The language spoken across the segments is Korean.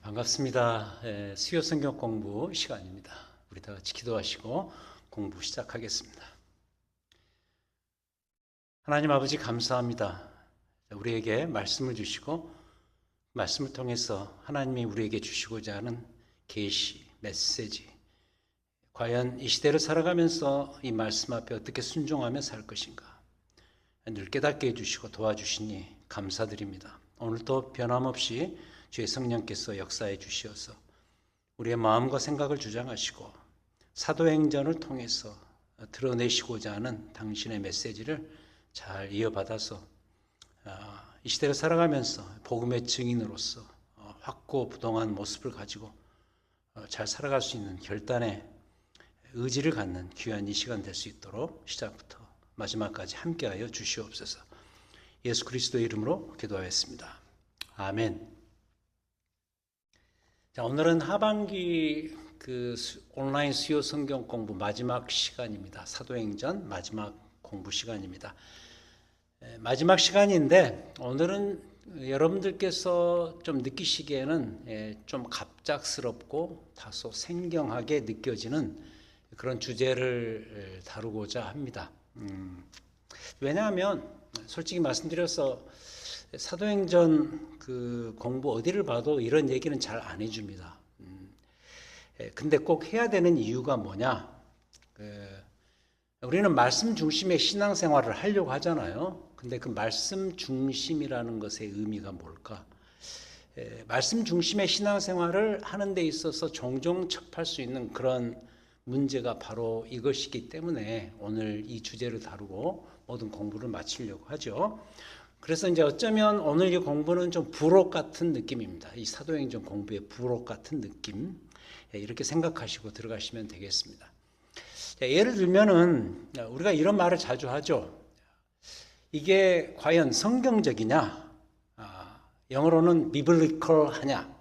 반갑습니다. 수요 성경 공부 시간입니다. 우리 다 같이 기도하시고 공부 시작하겠습니다. 하나님 아버지 감사합니다. 우리에게 말씀을 주시고 말씀을 통해서 하나님이 우리에게 주시고자 하는 계시, 메시지, 과연 이 시대를 살아가면서 이 말씀 앞에 어떻게 순종하며 살 것인가 늘 깨닫게 해주시고 도와주시니 감사드립니다. 오늘도 변함없이 주의 성령께서 역사해 주시어서 우리의 마음과 생각을 주장하시고 사도행전을 통해서 드러내시고자 하는 당신의 메시지를 잘 이어받아서 이 시대를 살아가면서 복음의 증인으로서 확고부동한 모습을 가지고 잘 살아갈 수 있는 결단의 의지를 갖는 귀한 이 시간 될 수 있도록 시작부터 마지막까지 함께하여 주시옵소서. 예수 그리스도의 이름으로 기도하였습니다. 아멘. 자, 오늘은 하반기 온라인 수요 성경 공부 마지막 시간입니다. 사도행전 마지막 공부 시간입니다. 마지막 시간인데 오늘은 여러분들께서 좀 느끼시기에는 좀 갑작스럽고 다소 생경하게 느껴지는 그런 주제를 다루고자 합니다. 왜냐하면 솔직히 말씀드려서 사도행전 공부 어디를 봐도 이런 얘기는 잘 안 해줍니다. 근데 꼭 해야 되는 이유가 뭐냐? 우리는 말씀 중심의 신앙생활을 하려고 하잖아요. 근데 그 말씀 중심이라는 것의 의미가 뭘까? 말씀 중심의 신앙생활을 하는 데 있어서 종종 접할 수 있는 그런 문제가 바로 이것이기 때문에 오늘 이 주제를 다루고 모든 공부를 마치려고 하죠. 그래서 이제 어쩌면 오늘 이 공부는 좀 부록 같은 느낌입니다. 이 사도행전 공부의 부록 같은 느낌. 이렇게 생각하시고 들어가시면 되겠습니다. 예를 들면은 우리가 이런 말을 자주 하죠. 이게 과연 성경적이냐? 영어로는 biblical하냐?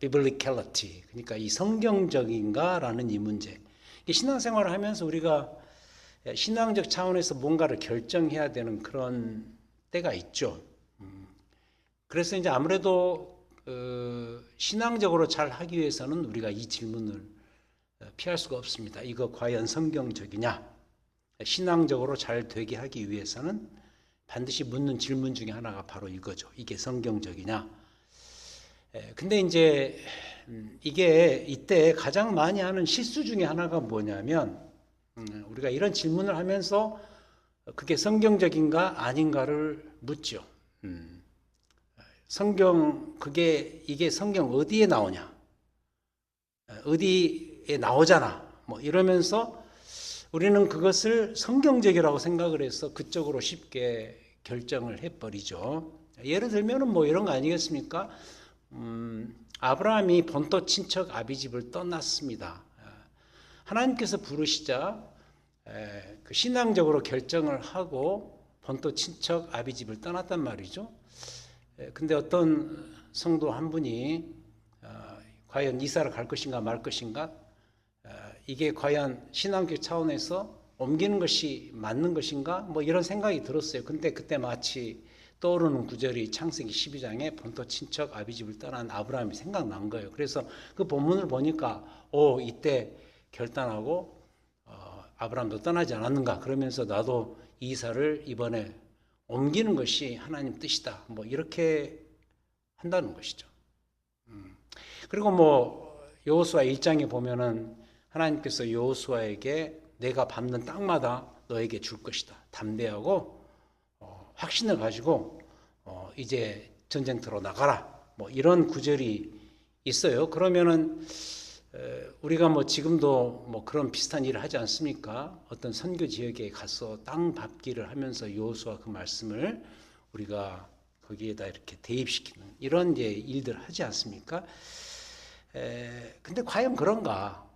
biblicality. 그러니까 이 성경적인가라는 이 문제. 신앙생활을 하면서 우리가 신앙적 차원에서 뭔가를 결정해야 되는 그런 때가 있죠. 그래서 이제 아무래도 신앙적으로 잘 하기 위해서는 우리가 이 질문을 피할 수가 없습니다. 이거 과연 성경적이냐? 신앙적으로 잘 되게 하기 위해서는 반드시 묻는 질문 중에 하나가 바로 이거죠. 이게 성경적이냐? 근데 이제 이게 이때 가장 많이 하는 실수 중에 하나가 뭐냐면 우리가 이런 질문을 하면서 그게 성경적인가 아닌가를 묻죠. 이게 성경 어디에 나오냐? 어디에 나오잖아. 뭐 이러면서 우리는 그것을 성경적이라고 생각을 해서 그쪽으로 쉽게 결정을 해버리죠. 예를 들면은 뭐 이런 거 아니겠습니까? 아브라함이 본토 친척 아비집을 떠났습니다. 하나님께서 부르시자 신앙적으로 결정을 하고 본토 친척 아비집을 떠났단 말이죠. 근데 어떤 성도 한 분이 과연 이사를 갈 것인가 말 것인가, 이게 과연 신앙적 차원에서 옮기는 것이 맞는 것인가, 뭐 이런 생각이 들었어요. 근데 그때 마치 떠오르는 구절이 창세기 12장에 본토 친척 아비집을 떠난 아브라함이 생각난 거예요. 그래서 그 본문을 보니까 이때 결단하고 아브라함도 떠나지 않았는가, 그러면서 나도 이사를 이번에 옮기는 것이 하나님 뜻이다, 뭐 이렇게 한다는 것이죠. 그리고 뭐 여호수아 1장에 보면은 하나님께서 여호수아에게 내가 밟는 땅마다 너에게 줄 것이다, 담대하고 확신을 가지고 이제 전쟁터로 나가라, 뭐 이런 구절이 있어요. 그러면은 우리가 뭐 지금도 뭐 그런 비슷한 일을 하지 않습니까? 어떤 선교 지역에 가서 땅 밟기를 하면서 여호수아 그 말씀을 우리가 거기에다 이렇게 대입시키는 이런 이제 일들 하지 않습니까? 근데 과연 그런가?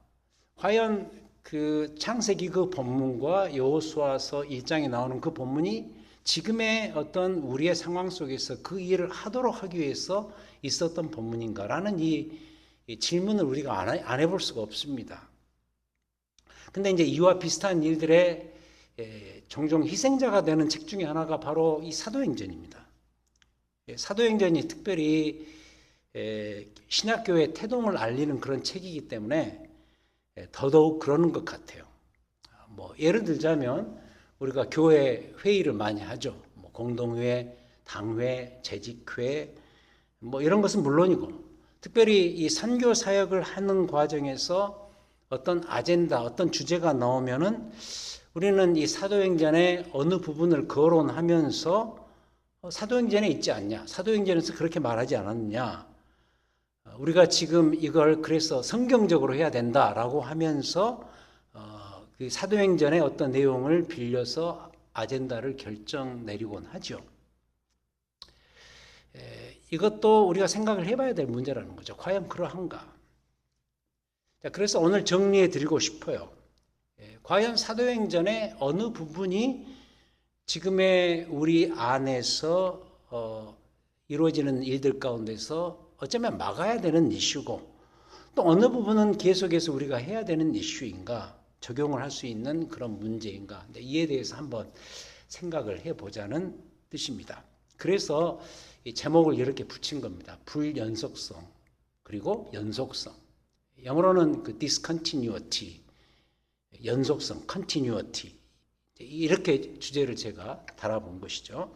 과연 그 창세기 그 본문과 여호수아서 1장에 나오는 그 본문이 지금의 어떤 우리의 상황 속에서 그 일을 하도록 하기 위해서 있었던 본문인가라는 이 질문을 우리가 안 해볼 수가 없습니다. 근데 이제 이와 비슷한 일들에 종종 희생자가 되는 책 중에 하나가 바로 이 사도행전입니다. 사도행전이 특별히 신약교회의 태동을 알리는 그런 책이기 때문에 더더욱 그러는 것 같아요. 뭐 예를 들자면 우리가 교회 회의를 많이 하죠. 뭐 공동회, 당회, 재직회 뭐 이런 것은 물론이고 특별히 이 선교 사역을 하는 과정에서 어떤 아젠다, 어떤 주제가 나오면은 우리는 이 사도행전의 어느 부분을 거론하면서 사도행전에 있지 않냐? 사도행전에서 그렇게 말하지 않았느냐? 우리가 지금 이걸 그래서 성경적으로 해야 된다라고 하면서 그 사도행전의 어떤 내용을 빌려서 아젠다를 결정 내리곤 하죠. 이것도 우리가 생각을 해봐야 될 문제라는 거죠. 과연 그러한가? 자, 그래서 오늘 정리해 드리고 싶어요. 과연 사도행전의 어느 부분이 지금의 우리 안에서 이루어지는 일들 가운데서 어쩌면 막아야 되는 이슈고 또 어느 부분은 계속해서 우리가 해야 되는 이슈인가 적용을 할 수 있는 그런 문제인가 이에 대해서 한번 생각을 해보자는 뜻입니다. 그래서 이 제목을 이렇게 붙인 겁니다. 불연속성 그리고 연속성. 영어로는 그 discontinuity, 연속성, continuity 이렇게 주제를 제가 달아본 것이죠.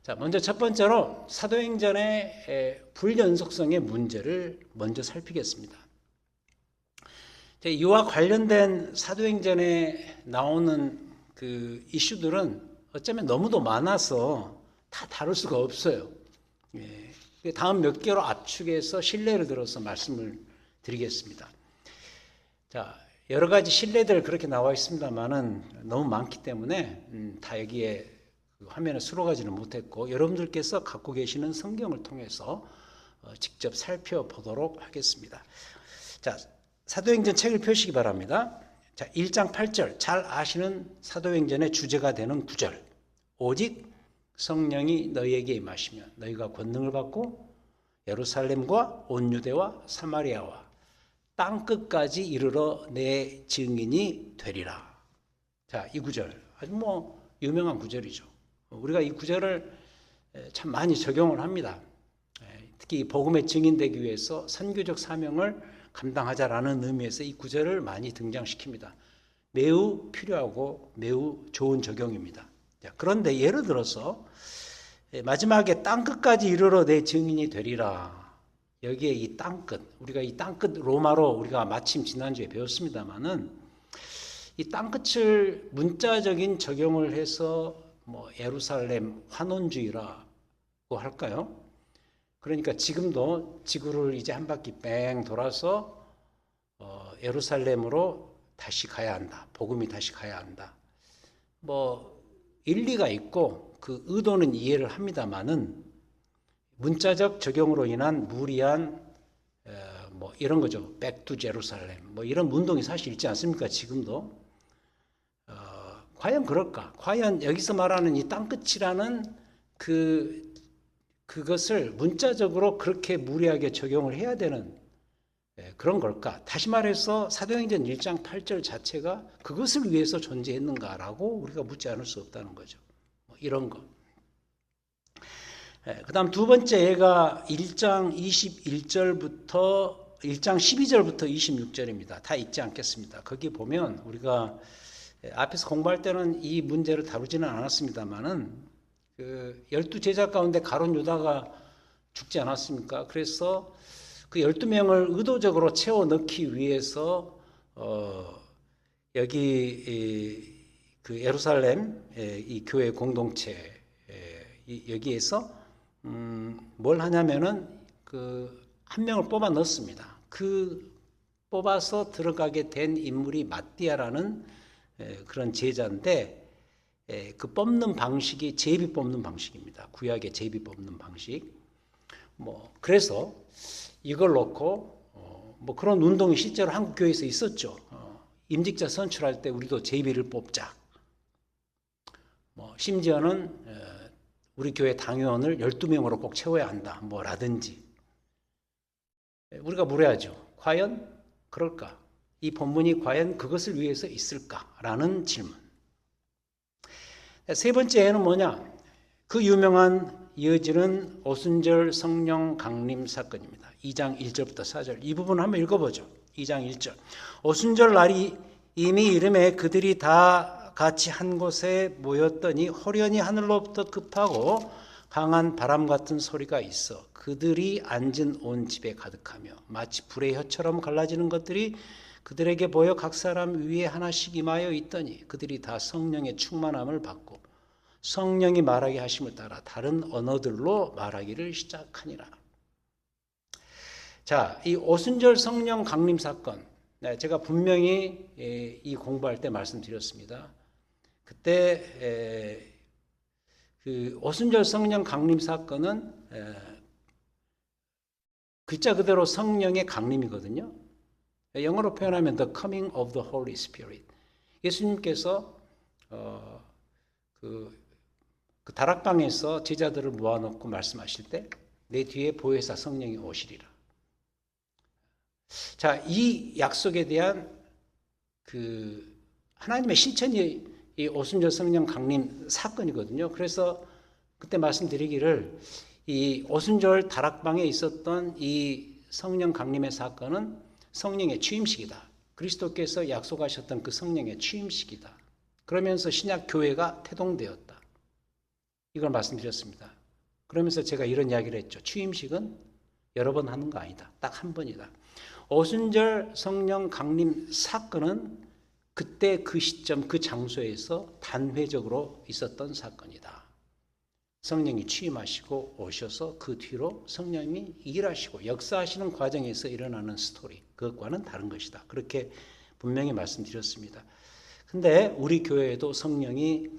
자, 먼저 첫 번째로 사도행전의 불연속성의 문제를 먼저 살피겠습니다. 이와 관련된 사도행전에 나오는 그 이슈들은 어쩌면 너무도 많아서 다 다룰 수가 없어요. 다음 몇 개로 압축해서 신뢰를 들어서 말씀을 드리겠습니다. 자, 여러 가지 신뢰들 그렇게 나와 있습니다만은 너무 많기 때문에 다 여기에 화면에 수록하지는 못했고 여러분들께서 갖고 계시는 성경을 통해서 직접 살펴보도록 하겠습니다. 자, 사도행전 책을 펴시기 바랍니다. 자, 1장 8절 잘 아시는 사도행전의 주제가 되는 구절. 오직 성령이 너희에게 임하시면 너희가 권능을 받고 예루살렘과 온 유대와 사마리아와 땅 끝까지 이르러 내 증인이 되리라. 자, 이 구절 아주 뭐 유명한 구절이죠. 우리가 이 구절을 참 많이 적용을 합니다. 특히 복음의 증인되기 위해서 선교적 사명을 감당하자라는 의미에서 이 구절을 많이 등장시킵니다. 매우 필요하고 매우 좋은 적용입니다. 자, 그런데 예를 들어서 마지막에 땅 끝까지 이르러 내 증인이 되리라. 여기에 이 땅끝, 우리가 이 땅끝 로마로 우리가 마침 지난주에 배웠습니다만은 이 땅끝을 문자적인 적용을 해서 뭐 예루살렘 환원주의라고 할까요? 그러니까 지금도 지구를 이제 한 바퀴 뺑 돌아서 예루살렘으로 다시 가야 한다. 복음이 다시 가야 한다. 뭐 일리가 있고 그 의도는 이해를 합니다만은 문자적 적용으로 인한 무리한 뭐 이런 거죠. Back to Jerusalem 뭐 이런 운동이 사실 있지 않습니까? 지금도 과연 그럴까? 과연 여기서 말하는 이 땅끝이라는 그것을 문자적으로 그렇게 무리하게 적용을 해야 되는 그런 걸까? 다시 말해서 사도행전 1장 8절 자체가 그것을 위해서 존재했는가라고 우리가 묻지 않을 수 없다는 거죠. 뭐 이런 거. 그 다음 두 번째 얘가 1장 21절부터 1장 12절부터 26절입니다. 다 읽지 않겠습니다. 거기 보면 우리가 앞에서 공부할 때는 이 문제를 다루지는 않았습니다만은 그 12제자 가운데 가룟 유다가 죽지 않았습니까? 그래서 그 12명을 의도적으로 채워 넣기 위해서 여기 그 예루살렘 이 교회 공동체 여기에서 뭘 하냐면은 그 한 명을 뽑아 넣습니다. 그 뽑아서 들어가게 된 인물이 마띠아라는 그런 제자인데 그 뽑는 방식이 제비 뽑는 방식입니다. 구약의 제비 뽑는 방식. 뭐 그래서 이걸 놓고 뭐 그런 운동이 실제로 한국 교회에서 있었죠. 임직자 선출할 때 우리도 제비를 뽑자. 뭐 심지어는 우리 교회 당회원을 12명으로 꼭 채워야 한다. 뭐라든지. 우리가 물어야죠. 과연 그럴까? 이 본문이 과연 그것을 위해서 있을까라는 질문. 세 번째는 뭐냐? 그 유명한 이어지는 오순절 성령 강림 사건입니다. 2장 1절부터 4절. 이 부분 한번 읽어보죠. 2장 1절. 오순절 날이 이미 이름에 그들이 다 같이 한 곳에 모였더니 호련히 하늘로부터 급하고 강한 바람 같은 소리가 있어 그들이 앉은 온 집에 가득하며 마치 불의 혀처럼 갈라지는 것들이 그들에게 보여 각 사람 위에 하나씩 임하여 있더니 그들이 다 성령의 충만함을 받고 성령이 말하게 하심을 따라 다른 언어들로 말하기를 시작하니라. 자, 이 오순절 성령 강림 사건, 제가 분명히 이 공부할 때 말씀드렸습니다. 그때 그 오순절 성령 강림 사건은 글자 그대로 성령의 강림이거든요. 영어로 표현하면 The Coming of the Holy Spirit. 예수님께서 그 다락방에서 제자들을 모아놓고 말씀하실 때 내 뒤에 보혜사 성령이 오시리라. 자, 이 약속에 대한 그 하나님의 신천이 이 오순절 성령 강림 사건이거든요. 그래서 그때 말씀드리기를 이 오순절 다락방에 있었던 이 성령 강림의 사건은 성령의 취임식이다. 그리스도께서 약속하셨던 그 성령의 취임식이다. 그러면서 신약 교회가 태동되었다. 이걸 말씀드렸습니다. 그러면서 제가 이런 이야기를 했죠. 취임식은 여러 번 하는 거 아니다. 딱 한 번이다. 오순절 성령 강림 사건은 그때 그 시점 그 장소에서 단회적으로 있었던 사건이다. 성령이 취임하시고 오셔서 그 뒤로 성령이 일하시고 역사하시는 과정에서 일어나는 스토리, 그것과는 다른 것이다. 그렇게 분명히 말씀드렸습니다. 근데 우리 교회에도 성령이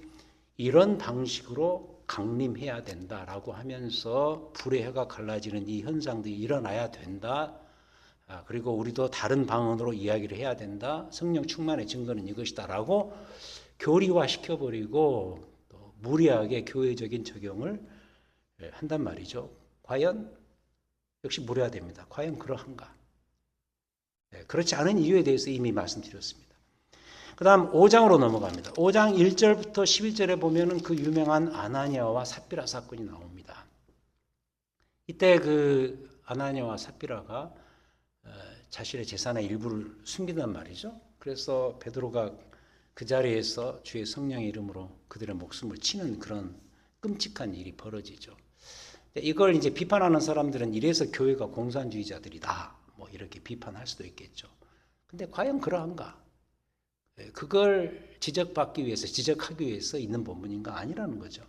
이런 방식으로 강림해야 된다라고 하면서 불의 혀가 갈라지는 이 현상들이 일어나야 된다. 그리고 우리도 다른 방언으로 이야기를 해야 된다. 성령 충만의 증거는 이것이다 라고 교리화시켜버리고 또 무리하게 교회적인 적용을 한단 말이죠. 과연 역시 물어야 됩니다. 과연 그러한가? 그렇지 않은 이유에 대해서 이미 말씀드렸습니다. 그 다음 5장으로 넘어갑니다. 5장 1절부터 11절에 보면은 그 유명한 아나니아와 삽비라 사건이 나옵니다. 이때 그 아나니아와 삽비라가 자신의 재산의 일부를 숨긴단 말이죠. 그래서 베드로가 그 자리에서 주의 성령의 이름으로 그들의 목숨을 치는 그런 끔찍한 일이 벌어지죠. 이걸 이제 비판하는 사람들은 이래서 교회가 공산주의자들이다. 뭐 이렇게 비판할 수도 있겠죠. 근데 과연 그러한가? 그걸 지적받기 위해서, 지적하기 위해서 있는 본문인가? 아니라는 거죠.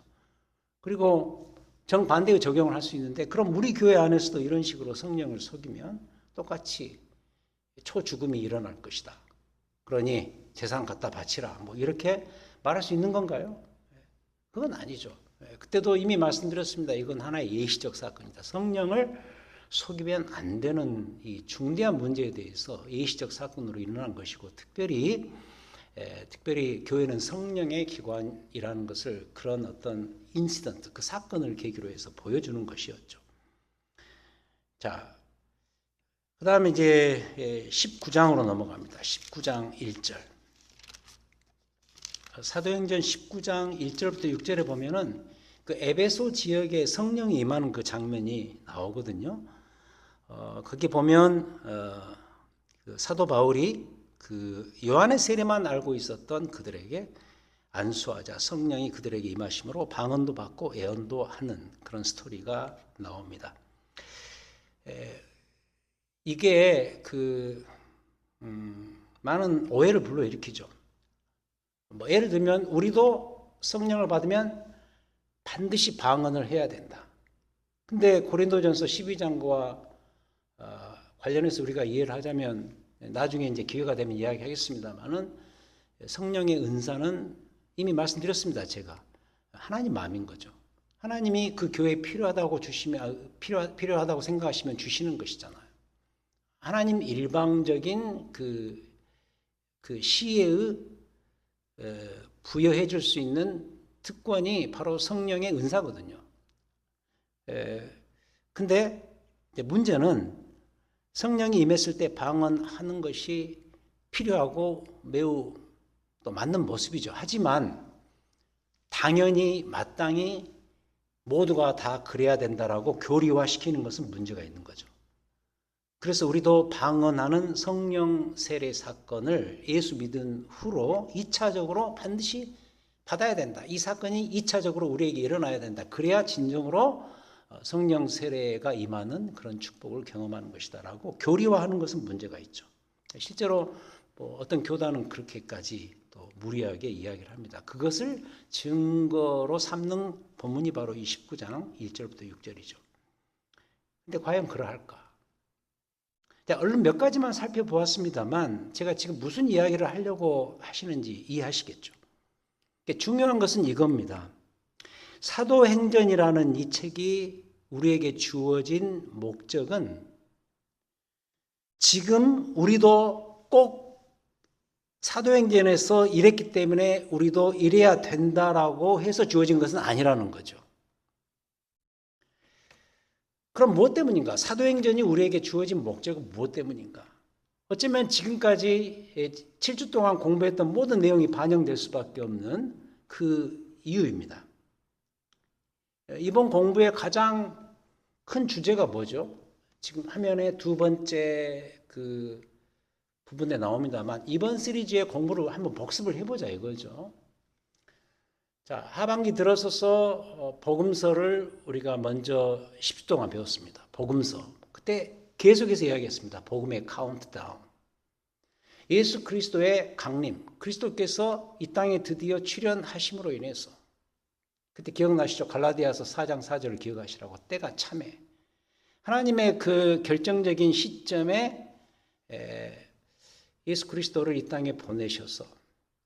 그리고 정반대의 적용을 할 수 있는데, 그럼 우리 교회 안에서도 이런 식으로 성령을 속이면 똑같이 초죽음이 일어날 것이다. 그러니 재산 갖다 바치라. 뭐 이렇게 말할 수 있는 건가요? 그건 아니죠. 그때도 이미 말씀드렸습니다. 이건 하나의 예시적 사건이다. 성령을 속이면 안 되는 이 중대한 문제에 대해서 예시적 사건으로 일어난 것이고, 특별히 교회는 성령의 기관이라는 것을 그런 어떤 인시던트, 그 사건을 계기로 해서 보여주는 것이었죠. 자, 그 다음에 이제 19장으로 넘어갑니다. 19장 1절. 사도행전 19장 1절부터 6절에 보면은 그 에베소 지역에 성령이 임하는 그 장면이 나오거든요. 거기 보면 그 사도 바울이 그 요한의 세례만 알고 있었던 그들에게 안수하자 성령이 그들에게 임하심으로 방언도 받고 예언도 하는 그런 스토리가 나옵니다. 이게 그 많은 오해를 불러일으키죠. 뭐 예를 들면 우리도 성령을 받으면 반드시 방언을 해야 된다. 근데 고린도전서 12장과 관련해서 우리가 이해를 하자면 나중에 이제 기회가 되면 이야기하겠습니다만은 성령의 은사는 이미 말씀드렸습니다. 제가 하나님 마음인 거죠. 하나님이 그 교회에 필요하다고 주시면 필요하다고 생각하시면 주시는 것이잖아요. 하나님 일방적인 그 시혜의 부여해 줄 수 있는 특권이 바로 성령의 은사거든요. 근데 문제는 성령이 임했을 때 방언하는 것이 필요하고 매우 또 맞는 모습이죠. 하지만 당연히 마땅히 모두가 다 그래야 된다라고 교리화시키는 것은 문제가 있는 거죠. 그래서 우리도 방언하는 성령 세례 사건을 예수 믿은 후로 2차적으로 반드시 받아야 된다. 이 사건이 2차적으로 우리에게 일어나야 된다. 그래야 진정으로 성령 세례가 임하는 그런 축복을 경험하는 것이다라고 교리화하는 것은 문제가 있죠. 실제로 어떤 교단은 그렇게까지 또 무리하게 이야기를 합니다. 그것을 증거로 삼는 본문이 바로 이 19장 1절부터 6절이죠. 근데 과연 그러할까? 얼른 몇 가지만 살펴보았습니다만 제가 지금 무슨 이야기를 하려고 하시는지 이해하시겠죠. 중요한 것은 이겁니다. 사도행전이라는 이 책이 우리에게 주어진 목적은 지금 우리도 꼭 사도행전에서 이랬기 때문에 우리도 이래야 된다라고 해서 주어진 것은 아니라는 거죠. 그럼 무엇 때문인가? 사도행전이 우리에게 주어진 목적은 무엇 때문인가? 어쩌면 지금까지 7주 동안 공부했던 모든 내용이 반영될 수밖에 없는 그 이유입니다. 이번 공부의 가장 큰 주제가 뭐죠? 지금 화면에 두 번째 그 부분에 나옵니다만 이번 시리즈의 공부를 한번 복습을 해보자 이거죠. 자, 하반기 들어서서 복음서를 우리가 먼저 10주 동안 배웠습니다. 복음서. 그때 계속해서 이야기했습니다. 복음의 카운트다운. 예수 그리스도의 강림. 그리스도께서 이 땅에 드디어 출현하심으로 인해서 그때 기억나시죠? 갈라디아서 4장 4절을 기억하시라고. 때가 참해. 하나님의 그 결정적인 시점에 예수 그리스도를 이 땅에 보내셔서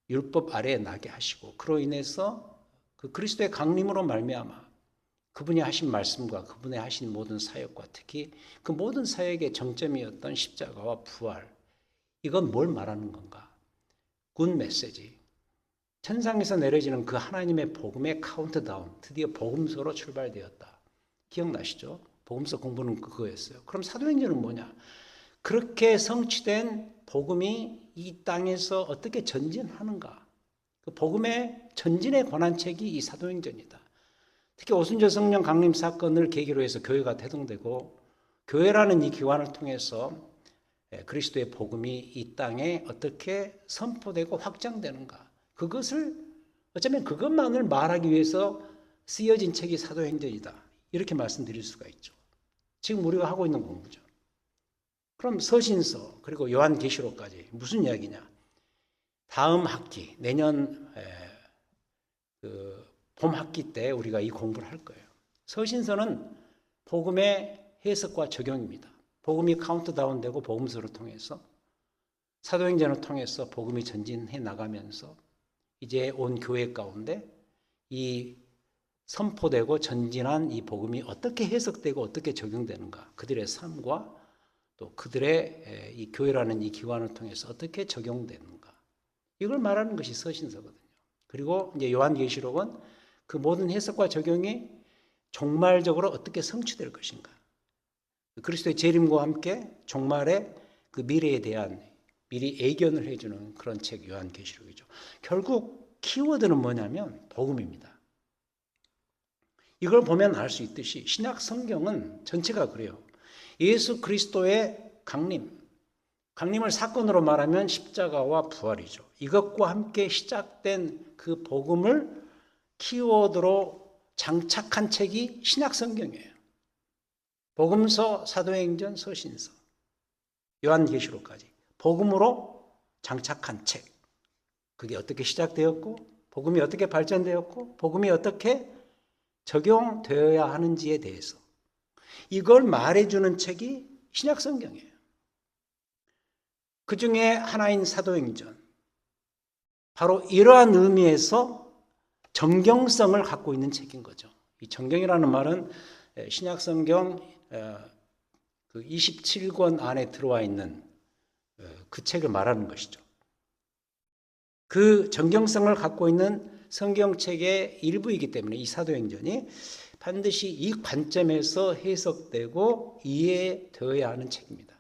율법 아래에 나게 하시고 그로 인해서 그 그리스도의 강림으로 말미암아 그분이 하신 말씀과 그분의 하신 모든 사역과 특히 그 모든 사역의 정점이었던 십자가와 부활, 이건 뭘 말하는 건가? 굿 메시지. 천상에서 내려지는 그 하나님의 복음의 카운트다운, 드디어 복음서로 출발되었다. 기억나시죠? 복음서 공부는 그거였어요. 그럼 사도행전은 뭐냐? 그렇게 성취된 복음이 이 땅에서 어떻게 전진하는가? 그 복음의 전진에 관한 책이 이 사도행전이다. 특히 오순절 성령 강림 사건을 계기로 해서 교회가 태동되고 교회라는 이 기관을 통해서 그리스도의 복음이 이 땅에 어떻게 선포되고 확장되는가? 그것을 어쩌면 그것만을 말하기 위해서 쓰여진 책이 사도행전이다. 이렇게 말씀드릴 수가 있죠. 지금 우리가 하고 있는 공부죠. 그럼 서신서 그리고 요한계시록까지 무슨 이야기냐? 다음 학기 내년 봄 학기 때 우리가 이 공부를 할 거예요. 서신서는 복음의 해석과 적용입니다. 복음이 카운트다운되고 복음서를 통해서 사도행전을 통해서 복음이 전진해 나가면서 이제 온 교회 가운데 이 선포되고 전진한 이 복음이 어떻게 해석되고 어떻게 적용되는가? 그들의 삶과 또 그들의 이 교회라는 이 기관을 통해서 어떻게 적용되는가? 이걸 말하는 것이 서신서거든요. 그리고 이제 요한계시록은 그 모든 해석과 적용이 종말적으로 어떻게 성취될 것인가? 그리스도의 재림과 함께 종말의 그 미래에 대한 미리 예견을 해주는 그런 책 요한계시록이죠. 결국 키워드는 뭐냐면 복음입니다. 이걸 보면 알 수 있듯이 신약 성경은 전체가 그래요. 예수 그리스도의 강림을 사건으로 말하면 십자가와 부활이죠. 이것과 함께 시작된 그 복음을 키워드로 장착한 책이 신약 성경이에요. 복음서, 사도행전, 서신서, 요한계시록까지 복음으로 장착한 책. 그게 어떻게 시작되었고 복음이 어떻게 발전되었고 복음이 어떻게 적용되어야 하는지에 대해서 이걸 말해주는 책이 신약 성경이에요. 그 중에 하나인 사도행전. 바로 이러한 의미에서 정경성을 갖고 있는 책인 거죠. 이 정경이라는 말은 신약 성경 그 27권 안에 들어와 있는 그 책을 말하는 것이죠. 그 정경성을 갖고 있는 성경책의 일부이기 때문에 이 사도행전이 반드시 이 관점에서 해석되고 이해되어야 하는 책입니다.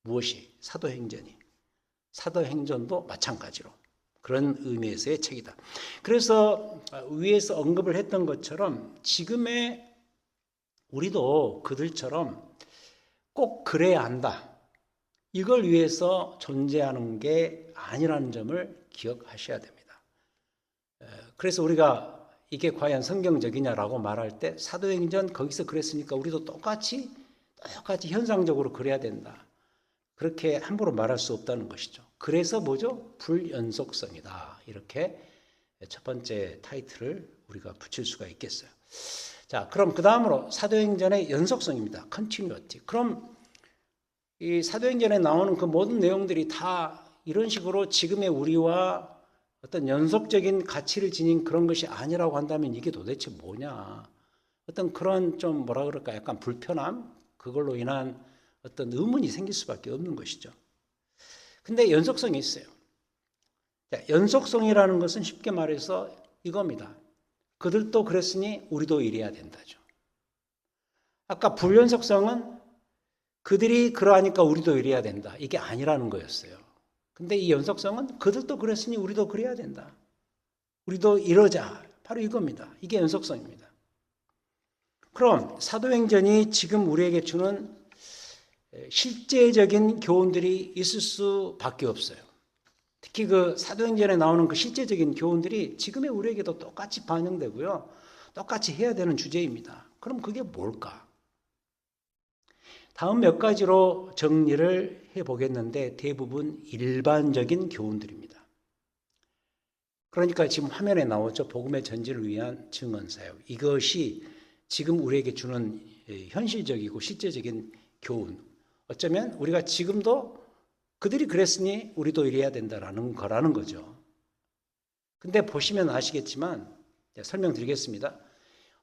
무엇이? 사도행전이. 사도행전도 마찬가지로. 그런 의미에서의 책이다. 그래서 위에서 언급을 했던 것처럼 지금의 우리도 그들처럼 꼭 그래야 한다. 이걸 위해서 존재하는 게 아니라는 점을 기억하셔야 됩니다. 그래서 우리가 이게 과연 성경적이냐라고 말할 때 사도행전 거기서 그랬으니까 우리도 똑같이 현상적으로 그래야 된다. 그렇게 함부로 말할 수 없다는 것이죠. 그래서 뭐죠? 불연속성이다. 이렇게 첫 번째 타이틀을 우리가 붙일 수가 있겠어요. 자, 그럼 그 다음으로 사도행전의 연속성입니다. continuity. 그럼 이 사도행전에 나오는 그 모든 내용들이 다 이런 식으로 지금의 우리와 어떤 연속적인 가치를 지닌 그런 것이 아니라고 한다면 이게 도대체 뭐냐. 어떤 그런 좀 뭐라 그럴까 약간 불편함, 그걸로 인한 어떤 의문이 생길 수밖에 없는 것이죠. 근데 연속성이 있어요. 자, 연속성이라는 것은 쉽게 말해서 이겁니다. 그들도 그랬으니 우리도 이래야 된다죠. 아까 불연속성은 그들이 그러하니까 우리도 이래야 된다. 이게 아니라는 거였어요. 근데 이 연속성은 그들도 그랬으니 우리도 그래야 된다. 우리도 이러자. 바로 이겁니다. 이게 연속성입니다. 그럼 사도행전이 지금 우리에게 주는 실제적인 교훈들이 있을 수밖에 없어요. 특히 그 사도행전에 나오는 그 실제적인 교훈들이 지금의 우리에게도 똑같이 반영되고요. 똑같이 해야 되는 주제입니다. 그럼 그게 뭘까? 다음 몇 가지로 정리를 해보겠는데 대부분 일반적인 교훈들입니다. 그러니까 지금 화면에 나오죠. 복음의 전진을 위한 증언 사역. 이것이 지금 우리에게 주는 현실적이고 실제적인 교훈. 어쩌면 우리가 지금도 그들이 그랬으니 우리도 이래야 된다라는 거라는 거죠. 근데 보시면 아시겠지만 설명드리겠습니다.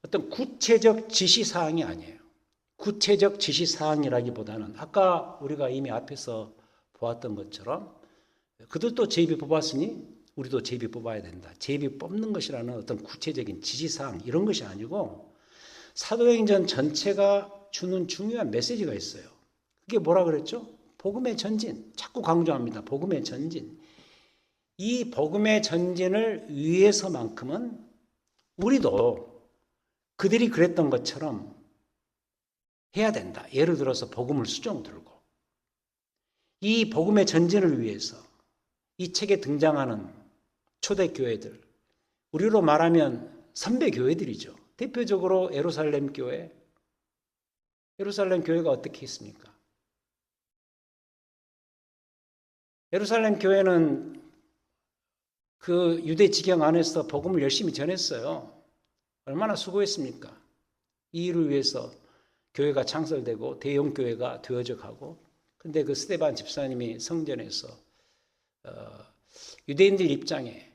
어떤 구체적 지시사항이 아니에요. 구체적 지시사항이라기보다는 아까 우리가 이미 앞에서 보았던 것처럼 그들도 제비 뽑았으니 우리도 제비 뽑아야 된다. 제비 뽑는 것이라는 어떤 구체적인 지시사항 이런 것이 아니고 사도행전 전체가 주는 중요한 메시지가 있어요. 그게 뭐라 그랬죠? 복음의 전진. 자꾸 강조합니다. 복음의 전진. 이 복음의 전진을 위해서만큼은 우리도 그들이 그랬던 것처럼 해야 된다. 예를 들어서 복음을 수종 들고 이 복음의 전진을 위해서 이 책에 등장하는 초대교회들, 우리로 말하면 선배교회들이죠. 대표적으로 예루살렘 교회. 예루살렘 교회가 어떻게 했습니까? 예루살렘 교회는 그 유대 지경 안에서 복음을 열심히 전했어요. 얼마나 수고했습니까? 이 일을 위해서 교회가 창설되고 대형 교회가 되어져 가고, 근데 그 스데반 집사님이 성전에서 유대인들 입장에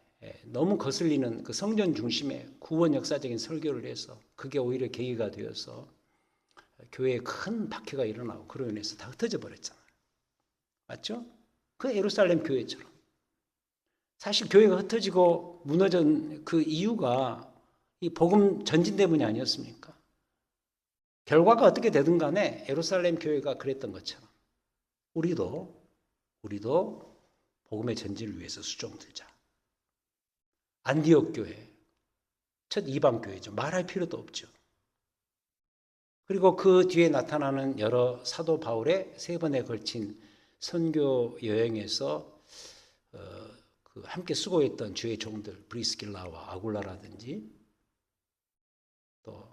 너무 거슬리는 그 성전 중심의 구원 역사적인 설교를 해서 그게 오히려 계기가 되어서 교회에 큰 박해가 일어나고 그로 인해서 다 흩어져 버렸잖아요. 맞죠? 그 예루살렘 교회처럼. 사실 교회가 흩어지고 무너진 그 이유가 이 복음 전진 때문이 아니었습니까? 결과가 어떻게 되든 간에 예루살렘 교회가 그랬던 것처럼 우리도 복음의 전진을 위해서 수종 들자. 안디옥 교회, 첫 이방 교회죠. 말할 필요도 없죠. 그리고 그 뒤에 나타나는 여러 사도 바울의 세 번에 걸친 선교 여행에서 그 함께 수고했던 주의 종들 브리스길라와 아굴라라든지 또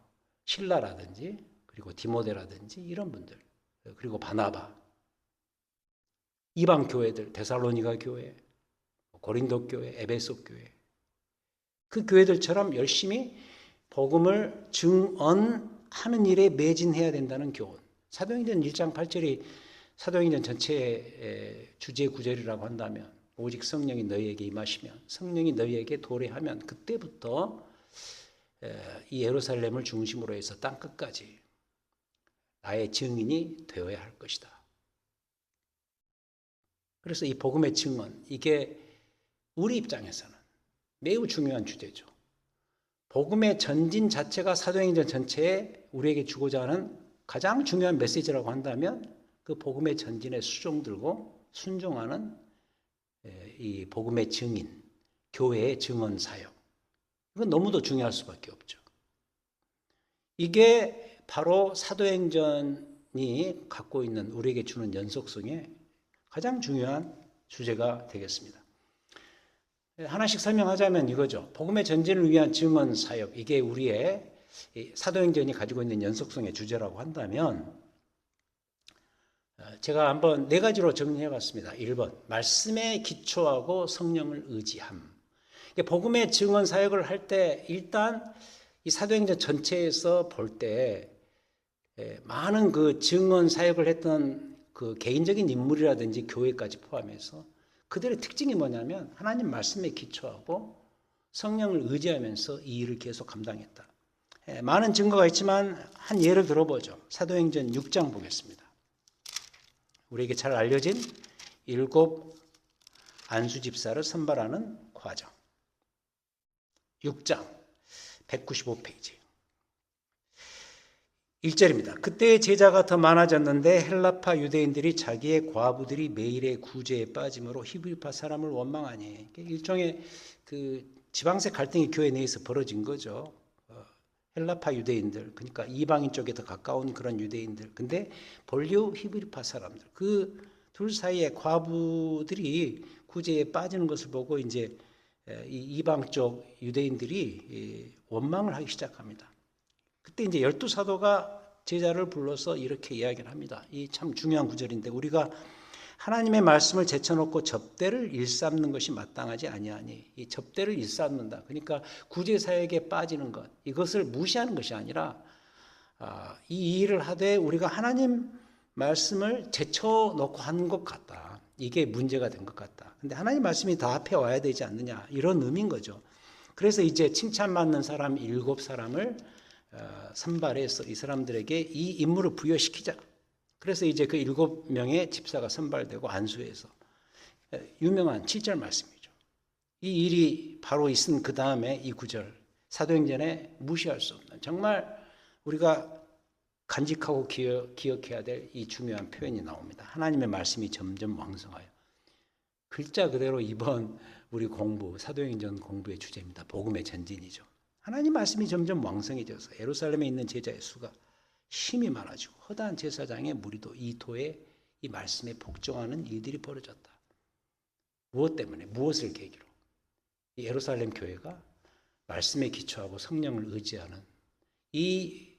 실라라든지 그리고 디모데라든지 이런 분들, 그리고 바나바, 이방 교회들, 데살로니가 교회, 고린도 교회, 에베소 교회, 그 교회들처럼 열심히 복음을 증언하는 일에 매진해야 된다는 교훈. 사도행전 1장 8절이 사도행전 전체의 주제 구절이라고 한다면 오직 성령이 너희에게 임하시면, 성령이 너희에게 도래하면 그때부터 이 예루살렘을 중심으로 해서 땅끝까지 나의 증인이 되어야 할 것이다. 그래서 이 복음의 증언, 이게 우리 입장에서는 매우 중요한 주제죠. 복음의 전진 자체가 사도행전 전체에 우리에게 주고자 하는 가장 중요한 메시지라고 한다면 그 복음의 전진에 수종 들고 순종하는 이 복음의 증인, 교회의 증언 사역. 이건 너무도 중요할 수밖에 없죠. 이게 바로 사도행전이 갖고 있는 우리에게 주는 연속성의 가장 중요한 주제가 되겠습니다. 하나씩 설명하자면 이거죠. 복음의 전진을 위한 증언 사역. 이게 우리의 사도행전이 가지고 있는 연속성의 주제라고 한다면 제가 한번 네 가지로 정리해 봤습니다. 1번, 말씀에 기초하고 성령을 의지함. 복음의 증언 사역을 할 때 일단 이 사도행전 전체에서 볼 때 많은 그 증언 사역을 했던 그 개인적인 인물이라든지 교회까지 포함해서 그들의 특징이 뭐냐면 하나님 말씀에 기초하고 성령을 의지하면서 이 일을 계속 감당했다. 많은 증거가 있지만 한 예를 들어보죠. 사도행전 6장 보겠습니다. 우리에게 잘 알려진 7 안수 집사를 선발하는 과정. 6장 195페이지 1절입니다. 그때 제자가 더 많아졌는데 헬라파 유대인들이 자기의 과부들이 매일의 구제에 빠짐으로 히브리파 사람을 원망하니, 일종의 그 지방색 갈등이 교회 내에서 벌어진 거죠. 헬라파 유대인들, 그러니까 이방인 쪽에 더 가까운 그런 유대인들, 근데 본류 히브리파 사람들, 그 둘 사이에 과부들이 구제에 빠지는 것을 보고 이제 이 이방 쪽 유대인들이 원망을 하기 시작합니다. 그때 이제 12사도가 제자를 불러서 이렇게 이야기를 합니다. 이 참 중요한 구절인데, 우리가 하나님의 말씀을 제쳐놓고 접대를 일삼는 것이 마땅하지 아니하니, 이 접대를 일삼는다. 그러니까 구제 사역에 빠지는 것, 이것을 무시하는 것이 아니라 이 일을 하되 우리가 하나님 말씀을 제쳐놓고 한 것 같다. 이게 문제가 된 것 같다. 근데 하나님 말씀이 더 앞에 와야 되지 않느냐, 이런 의미인 거죠. 그래서 이제 칭찬받는 사람 7사람을 선발해서 이 사람들에게 이 임무를 부여시키자. 그래서 이제 그 7명의 집사가 선발되고 안수해서 유명한 7절 말씀이죠. 이 일이 바로 있은 그 다음에 이 9절, 사도행전에 무시할 수 없는, 정말 우리가 간직하고 기억해야 될 이 중요한 표현이 나옵니다. 하나님의 말씀이 점점 왕성하여. 글자 그대로 이번 우리 공부, 사도행전 공부의 주제입니다. 복음의 전진이죠. 하나님 말씀이 점점 왕성해져서 예루살렘에 있는 제자의 수가 힘이 많아지고 허다한 제사장의 무리도 이 도에 이 말씀에 복종하는 일들이 벌어졌다. 무엇 때문에? 무엇을 계기로? 이 예루살렘 교회가 말씀에 기초하고 성령을 의지하는 이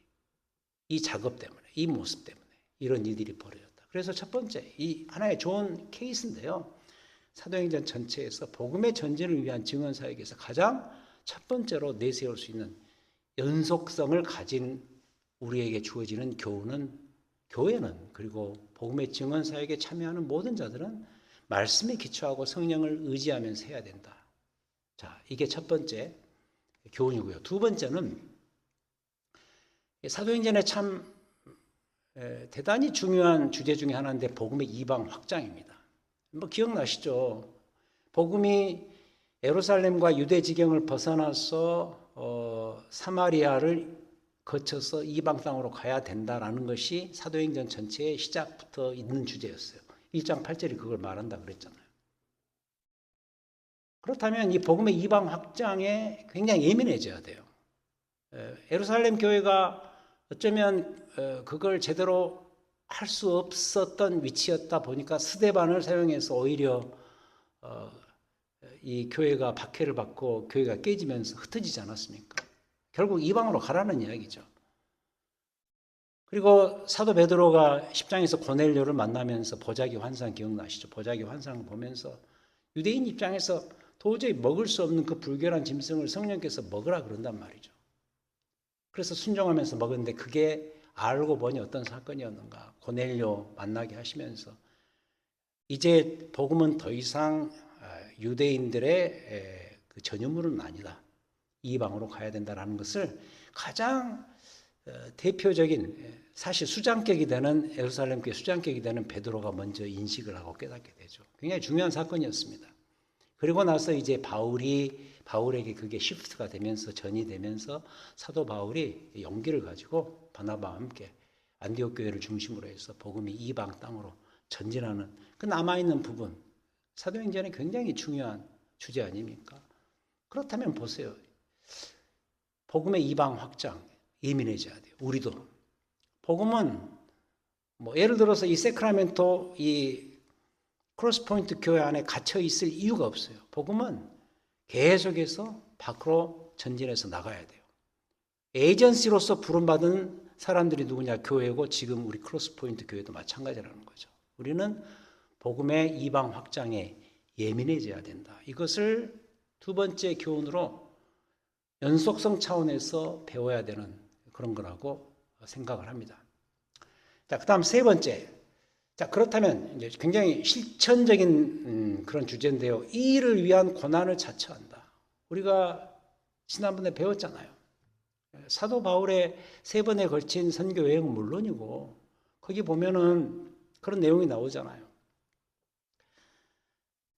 작업 때문에, 이 모습 때문에 이런 일들이 벌어졌다. 그래서 첫 번째, 이 하나의 좋은 케이스인데요. 사도행전 전체에서 복음의 전진을 위한 증언 사역에서 가장 첫 번째로 내세울 수 있는 연속성을 가진 우리에게 주어지는 교회는 그리고 복음의 증언 사역에 참여하는 모든 자들은 말씀에 기초하고 성령을 의지하면서 해야 된다. 자, 이게 첫 번째 교훈이고요. 두 번째는 사도행전에 참 대단히 중요한 주제 중에 하나인데 복음의 이방 확장입니다. 뭐 기억나시죠? 복음이 예루살렘과 유대 지경을 벗어나서 사마리아를 거쳐서 이방 땅으로 가야 된다라는 것이 사도행전 전체의 시작부터 있는 주제였어요. 1장 8절이 그걸 말한다 그랬잖아요. 그렇다면 이 복음의 이방 확장에 굉장히 예민해져야 돼요. 예루살렘 교회가 어쩌면 그걸 제대로 할 수 없었던 위치였다 보니까 스데반을 사용해서 오히려 이 교회가 박해를 받고 교회가 깨지면서 흩어지지 않았습니까? 결국 이방으로 가라는 이야기죠. 그리고 사도 베드로가 10장에서 고넬료를 만나면서 보자기 환상 기억나시죠? 보자기 환상을 보면서 유대인 입장에서 도저히 먹을 수 없는 그 불결한 짐승을 성령께서 먹으라 그런단 말이죠. 그래서 순종하면서 먹었는데 그게 알고 보니 어떤 사건이었는가. 고넬료 만나게 하시면서 이제 복음은 더 이상 유대인들의 그 전유물은 아니다. 이방으로 가야 된다는 것을 가장 대표적인, 사실 수장격이 되는 예루살렘 교회 수장격이 되는 베드로가 먼저 인식을 하고 깨닫게 되죠. 굉장히 중요한 사건이었습니다. 그리고 나서 이제 바울에게 그게 시프트가 되면서 전이 되면서 사도 바울이 용기를 가지고 바나바와 함께 안디옥 교회를 중심으로 해서 복음이 이방 땅으로 전진하는 그 남아있는 부분, 사도행전에 굉장히 중요한 주제 아닙니까? 그렇다면 보세요. 복음의 이방 확장 예민해져야 돼요. 우리도. 복음은 뭐 예를 들어서 이 세크라멘토 이 크로스포인트 교회 안에 갇혀 있을 이유가 없어요. 복음은 계속해서 밖으로 전진해서 나가야 돼요. 에이전시로서 부름받은 사람들이 누구냐? 교회고 지금 우리 크로스포인트 교회도 마찬가지라는 거죠. 우리는 복음의 이방 확장에 예민해져야 된다. 이것을 두 번째 교훈으로 연속성 차원에서 배워야 되는 그런 거라고 생각을 합니다. 자, 그다음 세 번째. 자, 그렇다면 이제 굉장히 실천적인 그런 주제인데요. 이 일을 위한 고난을 자처한다. 우리가 지난번에 배웠잖아요. 사도 바울의 3번에 걸친 선교 여행은 물론이고 거기 보면은 그런 내용이 나오잖아요.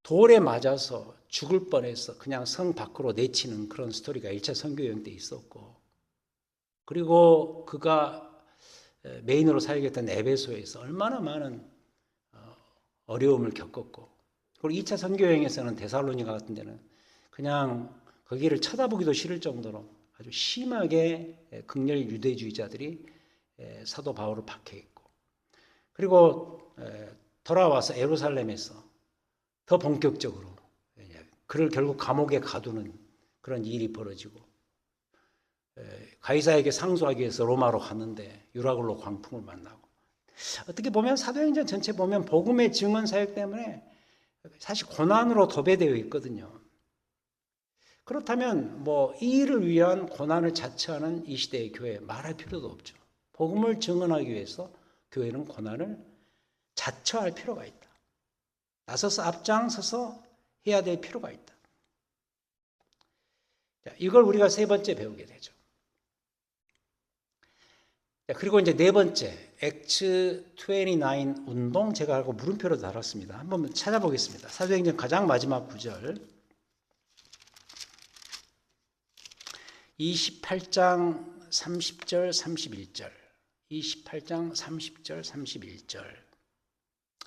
돌에 맞아서 죽을 뻔해서 그냥 성 밖으로 내치는 그런 스토리가 1차 선교 여행 때 있었고, 그리고 그가 메인으로 사역했던 에베소에서 얼마나 많은 어려움을 겪었고, 그리고 2차 선교 여행에서는 데살로니가 같은 데는 그냥 거기를 쳐다보기도 싫을 정도로 아주 심하게 극렬 유대주의자들이 사도 바울을 박해했고, 그리고 돌아와서 예루살렘에서 더 본격적으로 그를 결국 감옥에 가두는 그런 일이 벌어지고, 가이사에게 상소하기 위해서 로마로 갔는데 유라굴로 광풍을 만나고, 어떻게 보면 사도행전 전체 보면 복음의 증언 사역 때문에 사실 고난으로 도배되어 있거든요. 그렇다면 뭐 이 일을 위한 고난을 자처하는 이 시대의 교회 말할 필요도 없죠. 복음을 증언하기 위해서 교회는 고난을 자처할 필요가 있다. 나서서 앞장서서 해야 될 필요가 있다. 자, 이걸 우리가 세 번째 배우게 되죠. 자, 그리고 이제 네 번째, 액츠 29 운동, 제가 알고 물음표로 달았습니다. 한번 찾아보겠습니다. 사도행전 가장 마지막 구절, 28장 30절, 31절, 28장 30절, 31절.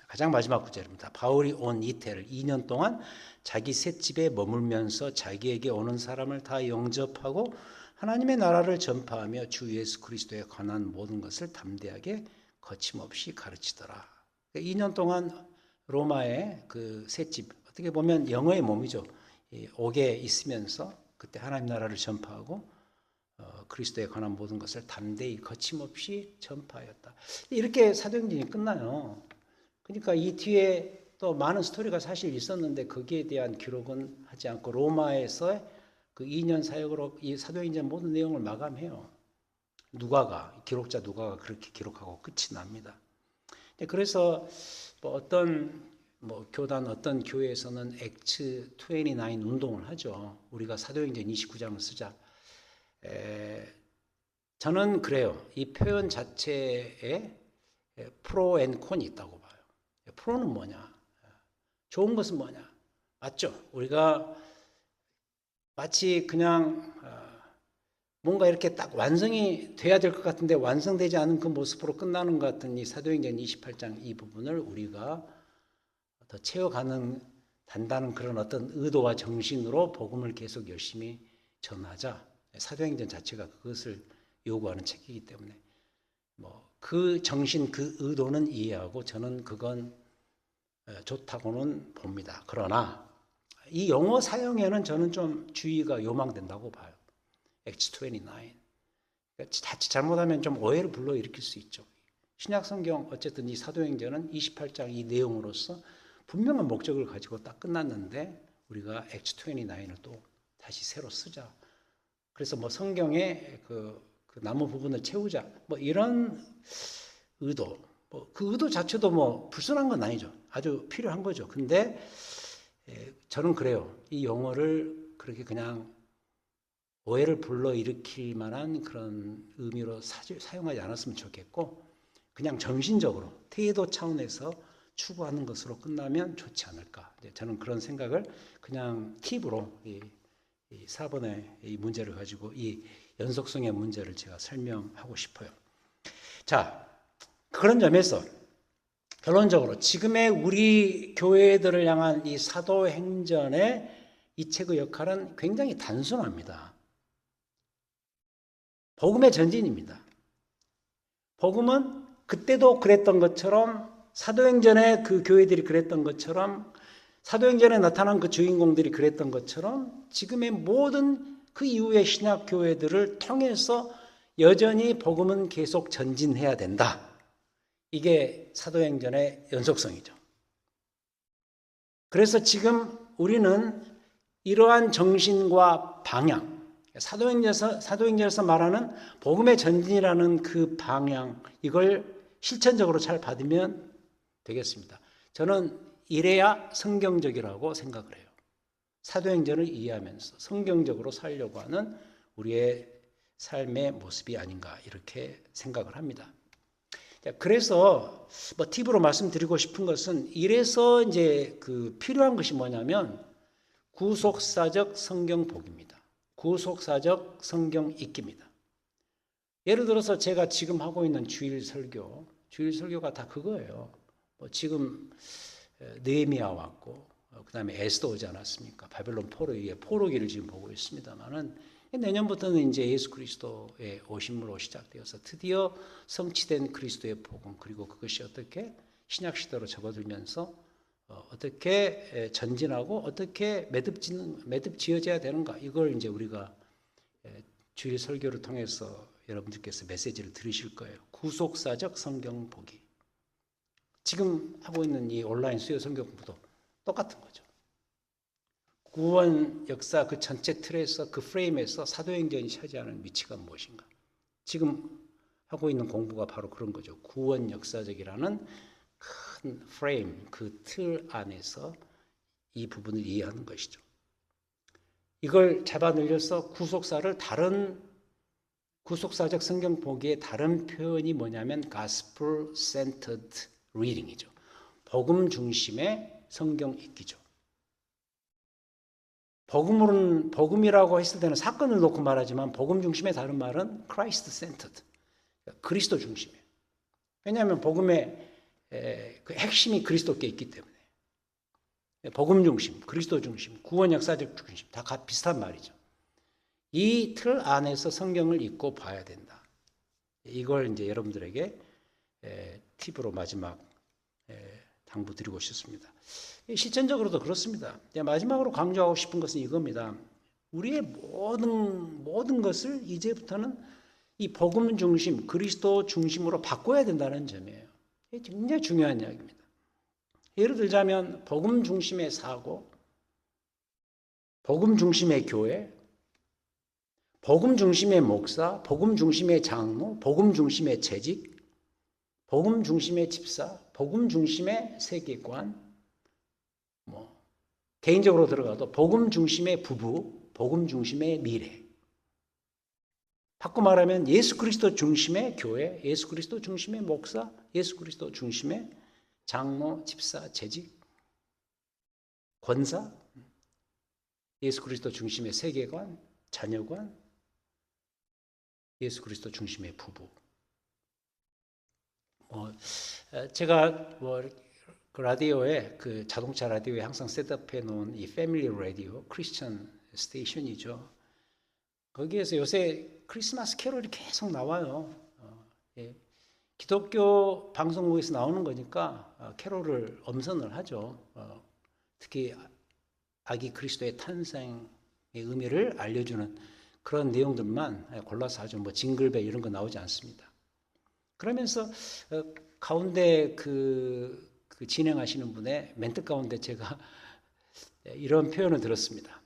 가장 마지막 구절입니다. 바울이 온 이태를 2년 동안 자기 셋집에 머물면서 자기에게 오는 사람을 다 영접하고 하나님의 나라를 전파하며 주 예수 그리스도에 관한 모든 것을 담대하게 거침없이 가르치더라. 2년 동안 로마의 그 셋집, 어떻게 보면 영어의 몸이죠. 옥에 있으면서 그때 하나님 나라를 전파하고 그리스도에 관한 모든 것을 담대히 거침없이 전파하였다. 이렇게 사도행전이 끝나요. 그러니까 이 뒤에 또 많은 스토리가 사실 있었는데 거기에 대한 기록은 하지 않고 로마에서 그 2년 사역으로 이 사도행전 모든 내용을 마감해요. 기록자 누가가 그렇게 기록하고 끝이 납니다. 그래서 뭐 어떤 교단, 어떤 교회에서는 액츠 29 운동을 하죠. 우리가 사도행전 29장을 쓰자. 저는 그래요. 이 표현 자체에 프로 앤 콘이 있다고 봐요. 프로는 뭐냐? 좋은 것은 뭐냐? 맞죠? 우리가 마치 그냥 뭔가 이렇게 딱 완성이 돼야 될 것 같은데 완성되지 않은 그 모습으로 끝나는 것 같은 이 사도행전 28장 이 부분을 우리가 더 채워가는 단다는 그런 어떤 의도와 정신으로 복음을 계속 열심히 전하자. 사도행전 자체가 그것을 요구하는 책이기 때문에 그 정신, 그 의도는 이해하고 저는 그건 좋다고는 봅니다. 그러나 이 용어 사용에는 저는 좀 주의가 요망된다고 봐요. 액츠 29. 자칫 잘못하면 좀 오해를 불러일으킬 수 있죠. 신약 성경 어쨌든 이 사도행전은 28장 이 내용으로서 분명한 목적을 가지고 딱 끝났는데 우리가 액츠 29을 또 다시 새로 쓰자. 그래서 성경의 그 나무 부분을 채우자. 이런 의도. 그 의도 자체도 불순한 건 아니죠. 아주 필요한 거죠. 근데 저는 그래요. 이 용어를 그렇게 그냥 오해를 불러일으킬 만한 그런 의미로 사용하지 않았으면 좋겠고 그냥 정신적으로 태도 차원에서 추구하는 것으로 끝나면 좋지 않을까. 저는 그런 생각을 그냥 팁으로 이 4번의 이 문제를 가지고 이 연속성의 문제를 제가 설명하고 싶어요. 자, 그런 점에서 결론적으로 지금의 우리 교회들을 향한 이 사도행전의 이 책의 역할은 굉장히 단순합니다. 복음의 전진입니다. 복음은 그때도 그랬던 것처럼 사도행전에 그 교회들이 그랬던 것처럼 사도행전에 나타난 그 주인공들이 그랬던 것처럼 지금의 모든 그 이후의 신약 교회들을 통해서 여전히 복음은 계속 전진해야 된다. 이게 사도행전의 연속성이죠. 그래서 지금 우리는 이러한 정신과 방향, 사도행전에서 말하는 복음의 전진이라는 그 방향, 이걸 실천적으로 잘 받으면 되겠습니다. 저는 이래야 성경적이라고 생각을 해요. 사도행전을 이해하면서 성경적으로 살려고 하는 우리의 삶의 모습이 아닌가 이렇게 생각을 합니다. 그래서 뭐 팁으로 말씀드리고 싶은 것은 이래서 이제 그 필요한 것이 뭐냐면 구속사적 성경 보기입니다. 구속사적 성경 읽기입니다. 예를 들어서 제가 지금 하고 있는 주일 설교가 다 그거예요. 뭐 지금 느헤미야 왔고 그다음에 에스더 오지 않았습니까? 바벨론 포로기의 포로기를 지금 보고 있습니다만은 내년부터는 이제 예수 그리스도의 오심으로 시작되어서 드디어 성취된 그리스도의 복음 그리고 그것이 어떻게 신약 시대로 접어들면서 어떻게 전진하고 어떻게 매듭 지어져야 되는가 이걸 이제 우리가 주일 설교를 통해서 여러분들께서 메시지를 들으실 거예요. 구속사적 성경 보기. 지금 하고 있는 이 온라인 수요 성경 공부도 똑같은 거죠. 구원 역사 그 전체 틀에서 그 프레임에서 사도행전이 차지하는 위치가 무엇인가. 지금 하고 있는 공부가 바로 그런 거죠. 구원 역사적이라는 큰 프레임, 그 틀 안에서 이 부분을 이해하는 것이죠. 이걸 잡아 늘려서 구속사적 성경 보기의 다른 표현이 뭐냐면 gospel centered reading이죠. 복음 중심의 성경 읽기죠. 복음이라고 했을 때는 사건을 놓고 말하지만 복음 중심의 다른 말은 Christ centered, 그리스도 중심이에요. 왜냐하면 복음의 그 핵심이 그리스도께 있기 때문에 복음 중심, 그리스도 중심, 구원 역사적 중심 다 비슷한 말이죠. 이 틀 안에서 성경을 읽고 봐야 된다. 이걸 이제 여러분들에게 팁으로 마지막 당부드리고 싶습니다. 실천적으로도 그렇습니다. 마지막으로 강조하고 싶은 것은 이겁니다. 우리의 모든 것을 이제부터는 이 복음 중심, 그리스도 중심으로 바꿔야 된다는 점이에요. 이게 굉장히 중요한 이야기입니다. 예를 들자면 복음 중심의 사고, 복음 중심의 교회, 복음 중심의 목사, 복음 중심의 장로, 복음 중심의 재직, 복음 중심의 집사, 복음 중심의 세계관, 개인적으로 들어가도 복음 중심의 부부, 복음 중심의 미래. 바꿔 말하면 예수 그리스도 중심의 교회, 예수 그리스도 중심의 목사, 예수 그리스도 중심의 장로, 집사, 재직, 권사, 예수 그리스도 중심의 세계관, 자녀관, 예수 그리스도 중심의 부부. 제가 그 라디오에 그 자동차 라디오에 항상 셋업해 놓은 이 패밀리 라디오 크리스천 스테이션이죠. 거기에서 요새 크리스마스 캐롤이 계속 나와요. 기독교 방송국에서 나오는 거니까 캐롤을 엄선을 하죠. 특히 아기 그리스도의 탄생의 의미를 알려주는 그런 내용들만 골라서 하죠. 뭐 징글벨 이런 거 나오지 않습니다. 그러면서 가운데 그 진행하시는 분의 멘트 가운데 제가 이런 표현을 들었습니다.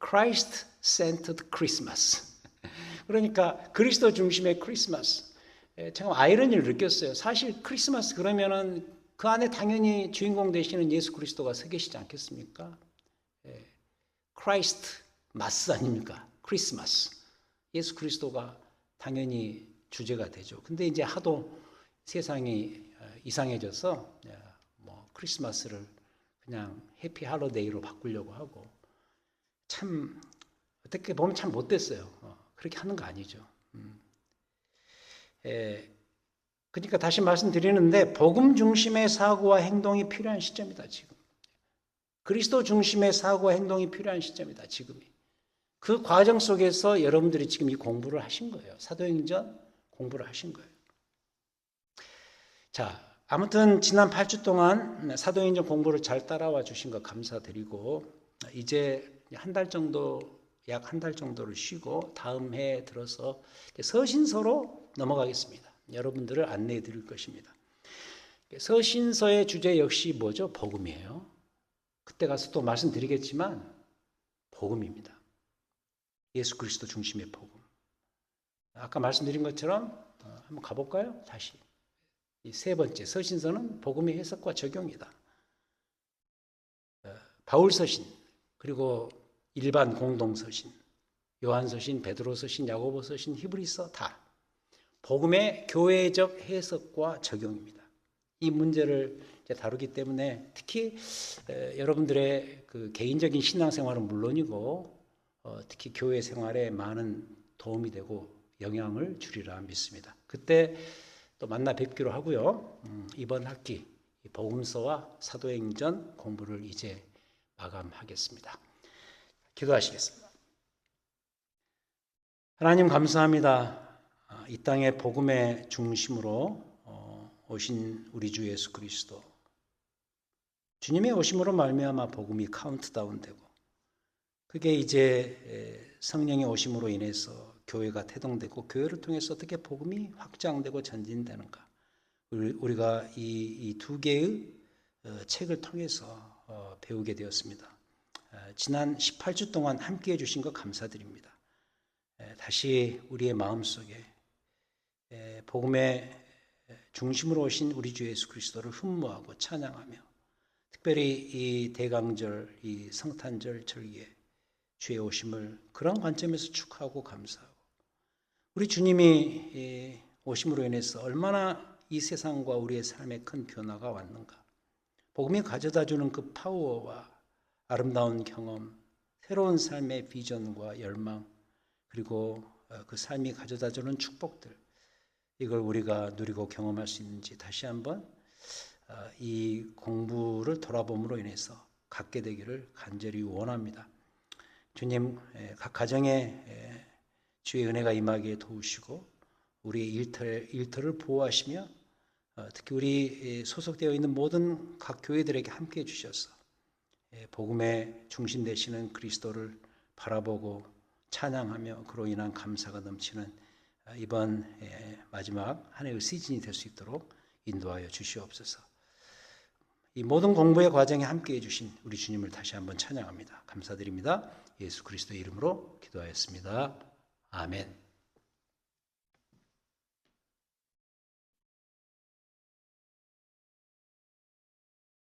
Christ-centered Christmas. 그러니까 그리스도 중심의 크리스마스. 참 아이러니를 느꼈어요. 사실 크리스마스 그러면은 그 안에 당연히 주인공 되시는 예수 그리스도가 서 계시지 않겠습니까? 크라이스트 마스 아닙니까? 크리스마스. 예수 그리스도가 당연히 주제가 되죠. 근데 이제 하도 세상이 이상해져서 뭐 크리스마스를 그냥 해피 할로데이로 바꾸려고 하고 참 어떻게 보면 참 못됐어요. 그렇게 하는 거 아니죠. 그러니까 다시 말씀드리는데 복음 중심의 사고와 행동이 필요한 시점이다 지금. 그리스도 중심의 사고와 행동이 필요한 시점이다, 지금이. 그 과정 속에서 여러분들이 지금 이 공부를 하신 거예요. 사도행전 공부를 하신 거예요. 자, 아무튼 지난 8주 동안 사도행전 공부를 잘 따라와 주신 것 감사드리고, 이제 한 달 정도, 약 한 달 정도를 쉬고 다음 해에 들어서 서신서로 넘어가겠습니다. 여러분들을 안내해 드릴 것입니다. 서신서의 주제 역시 뭐죠? 복음이에요. 그때 가서 또 말씀드리겠지만 복음입니다. 예수 그리스도 중심의 복음. 아까 말씀드린 것처럼 한번 가볼까요? 다시. 이 세 번째, 서신서는 복음의 해석과 적용이다. 바울서신, 그리고 일반 공동서신, 요한서신, 베드로서신, 야고보서신, 히브리서 다 복음의 교회적 해석과 적용입니다. 이 문제를 이제 다루기 때문에 특히 여러분들의 그 개인적인 신앙생활은 물론이고 특히 교회 생활에 많은 도움이 되고 영향을 주리라 믿습니다. 그때 또 만나 뵙기로 하고요. 이번 학기 복음서와 사도행전 공부를 이제 마감하겠습니다. 기도하시겠습니다. 하나님 감사합니다. 이 땅의 복음의 중심으로 오신 우리 주 예수 그리스도, 주님의 오심으로 말미암아 복음이 카운트다운되고 그게 이제 성령의 오심으로 인해서 교회가 태동되고 교회를 통해서 어떻게 복음이 확장되고 전진되는가, 우리가 이 두 개의 책을 통해서 배우게 되었습니다. 지난 18주 동안 함께해 주신 것 감사드립니다. 다시 우리의 마음속에 복음의 중심으로 오신 우리 주 예수 그리스도를 흠모하고 찬양하며, 특별히 이 대강절, 이 성탄절 절기에 주의 오심을 그런 관점에서 축하하고 감사하고, 우리 주님이 오심으로 인해서 얼마나 이 세상과 우리의 삶에 큰 변화가 왔는가, 복음이 가져다주는 그 파워와 아름다운 경험, 새로운 삶의 비전과 열망, 그리고 그 삶이 가져다주는 축복들, 이걸 우리가 누리고 경험할 수 있는지 다시 한번 이 공부를 돌아봄으로 인해서 갖게 되기를 간절히 원합니다. 주님, 각 가정에 주의 은혜가 임하기에 도우시고 우리의 일터를 보호하시며 특히 우리 소속되어 있는 모든 각 교회들에게 함께해 주셔서 복음의 중심 되시는 그리스도를 바라보고 찬양하며 그로 인한 감사가 넘치는 이번 마지막 한 해의 시즌이 될 수 있도록 인도하여 주시옵소서. 이 모든 공부의 과정에 함께해 주신 우리 주님을 다시 한번 찬양합니다. 감사드립니다. 예수 그리스도의 이름으로 기도하였습니다. 아멘.